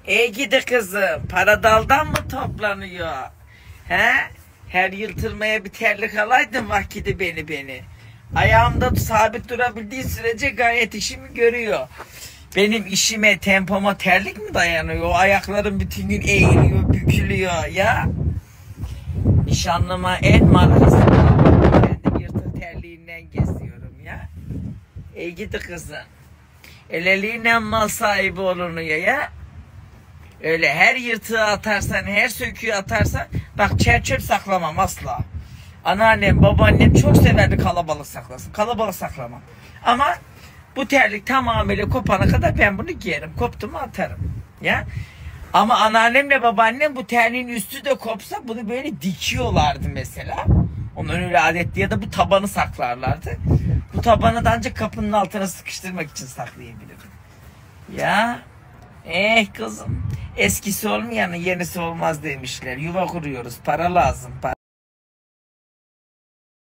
Ey gidi kızım, para daldan mı toplanıyor? He? Her yıltırmaya bir terlik alaydın vakiti beni. Ayağımda sabit durabildiği sürece gayet işimi görüyor. Benim işime, tempoma terlik mi dayanıyor? O ayaklarım bütün gün eğiliyor, bükülüyor ya. Nişanlıma en markası kendim yırtık terliğinden geziyorum ya. Ey gidi kızım. El eliyle mal sahibi olunuyor ya. Öyle her yırtığı atarsan, her söküğü atarsan, bak çer saklamam asla. Anneannem, babaannem çok severdi kalabalık saklasın. Kalabalık saklamam. Ama bu terlik tamamıyla kopana kadar ben bunu giyerim. Koptu mu atarım. Ya. Ama anneannemle babaannem bu terliğin üstü de kopsa bunu böyle dikiyorlardı mesela. Onların öyle adetli, ya da bu tabanı saklarlardı. Bu tabanı da ancak kapının altına sıkıştırmak için saklayabilirim. Ya. Kızım. Eskisi olmayanın yenisi olmaz demişler. Yuva kuruyoruz. Para lazım.